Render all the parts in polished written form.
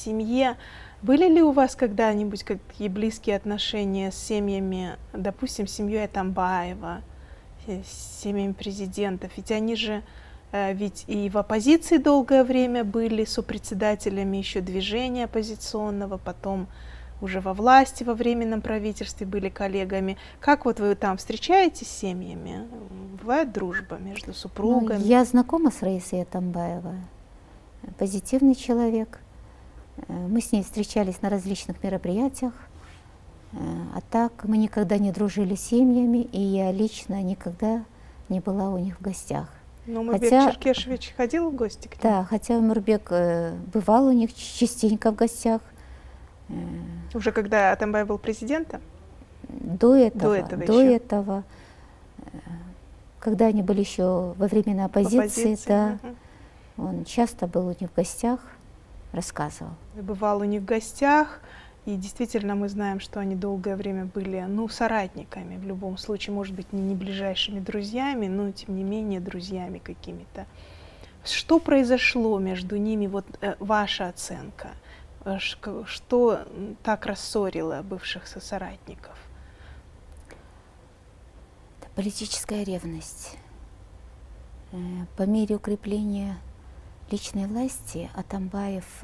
семье. Были ли у вас когда-нибудь какие близкие отношения с семьями, допустим, с семьей Атамбаева, с семьями президентов? Ведь они же ведь и в оппозиции долгое время были сопредседателями еще движения оппозиционного, потом уже во власти, во временном правительстве были коллегами. Как вот вы там встречаетесь с семьями? Бывает дружба между супругами? Ну, я знакома с Раисой Атамбаевой, позитивный человек. Мы с ней встречались на различных мероприятиях, а так мы никогда не дружили с семьями, и я лично никогда не была у них в гостях. Но Омурбек Черкешевич ходил в гости к ним? Да, хотя Омурбек бывал у них частенько в гостях. Уже когда Атамбаев был президентом? До этого, когда они были еще во времена оппозиции, да, он часто был у них в гостях, рассказывал. Бывал у них в гостях, и действительно мы знаем, что они долгое время были, ну, соратниками, в любом случае, может быть, не ближайшими друзьями, но тем не менее друзьями какими-то. Что произошло между ними, вот ваша оценка? Что так рассорило бывших сосоратников? Это политическая ревность. По мере укрепления личной власти Атамбаев,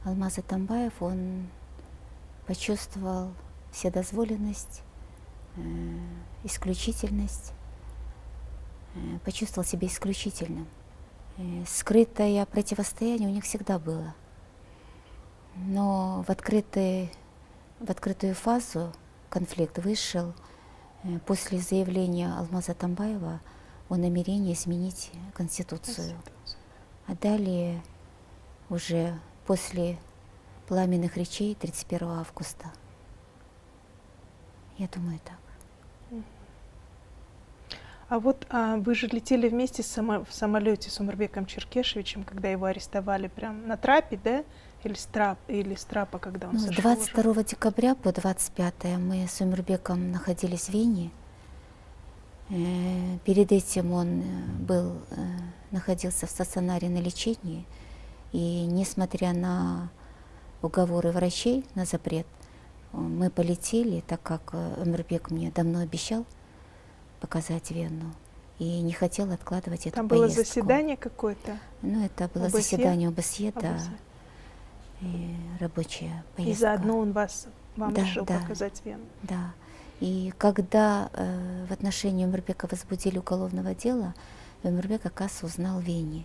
Алмаз Атамбаев, он почувствовал вседозволенность, исключительность, почувствовал себя исключительным. Скрытое противостояние у них всегда было. Но в открытую фазу конфликт вышел после заявления Алмаза Атамбаева о намерении изменить Конституцию. А далее уже после пламенных речей 31 августа. Я думаю, так. А вот вы же летели вместе в самолете с Омурбеком Черкешевичем, когда его арестовали прямо на трапе, да? Или с трапа, когда он сошел? С 22 декабря по 25 мы с Омурбеком находились в Вене. Перед этим он находился в стационаре на лечении. И несмотря на уговоры врачей, на запрет, мы полетели, так как Омурбек мне давно обещал показать Вену и не хотел откладывать эту поездку. Там было заседание какое-то? Ну, это было ОБСЕ? заседание ОБСЕ, да, и рабочая поездка. И заодно он вам решил показать Вену? Да. И когда в отношении Омурбека возбудили уголовного дела, Омурбек, оказывается, узнал в Вене.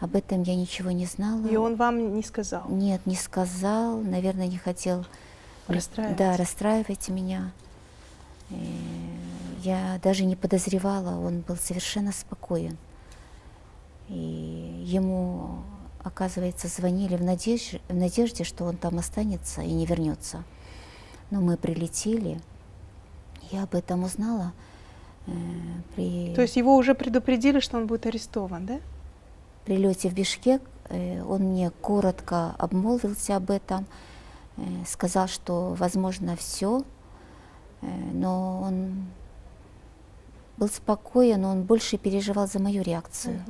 Об этом я ничего не знала. И он вам не сказал? Нет, не сказал, наверное, не хотел расстраивать меня. Я даже не подозревала, он был совершенно спокоен. И ему, оказывается, звонили в надежде, что он там останется и не вернется. Но мы прилетели, я об этом узнала. То есть его уже предупредили, что он будет арестован, да? При прилете в Бишкек он мне коротко обмолвился об этом, сказал, что возможно все, но он был спокоен, он больше переживал за мою реакцию.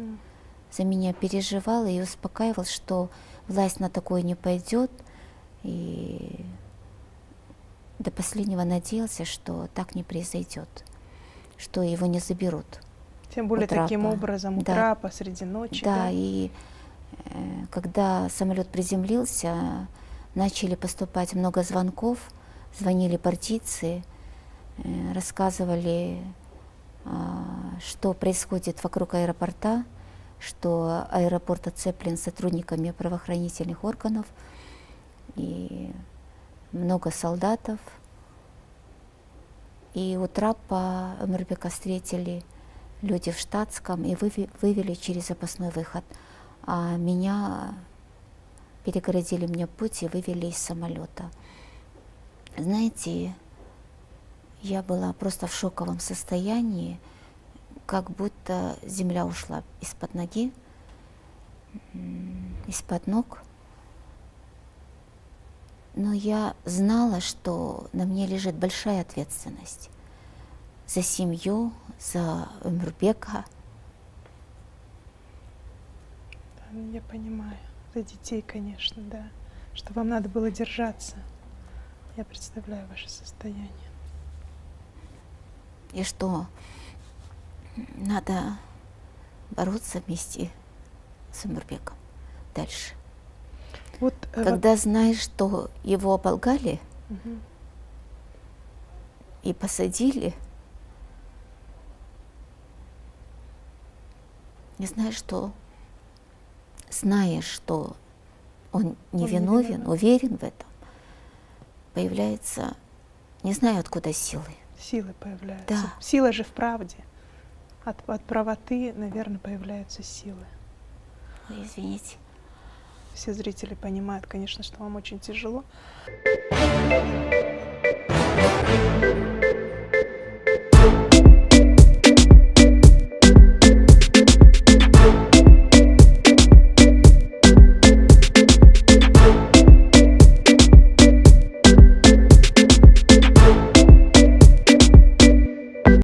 За меня переживал и успокаивал, что власть на такое не пойдет, и до последнего надеялся, что так не произойдет, что его не заберут. Тем более таким образом, утра, посреди ночи. Да, и когда самолет приземлился, начали поступать много звонков, звонили партийцы, рассказывали, что происходит вокруг аэропорта, что аэропорт оцеплен сотрудниками правоохранительных органов, и много солдатов. И у трапа Омурбека встретили люди в штатском и вывели через запасной выход. А меня перегородили мне путь и вывели из самолета. Знаете, я была просто в шоковом состоянии, как будто земля ушла из-под ноги, из-под ног. Но я знала, что на мне лежит большая ответственность за семью, за Омурбека. Я понимаю. для детей, конечно, да. Что вам надо было держаться. Я представляю ваше состояние. И что надо бороться вместе с Умурбеком дальше. Вот, Когда знаешь, что его оболгали мгм. и посадили, не знаешь, что он невиновен, невиновен. уверен в этом, появляется, не знаю откуда силы. Силы появляются. Да. Сила же в правде. От правоты, наверное, появляются силы. Ой, извините. Все зрители понимают, конечно, что вам очень тяжело.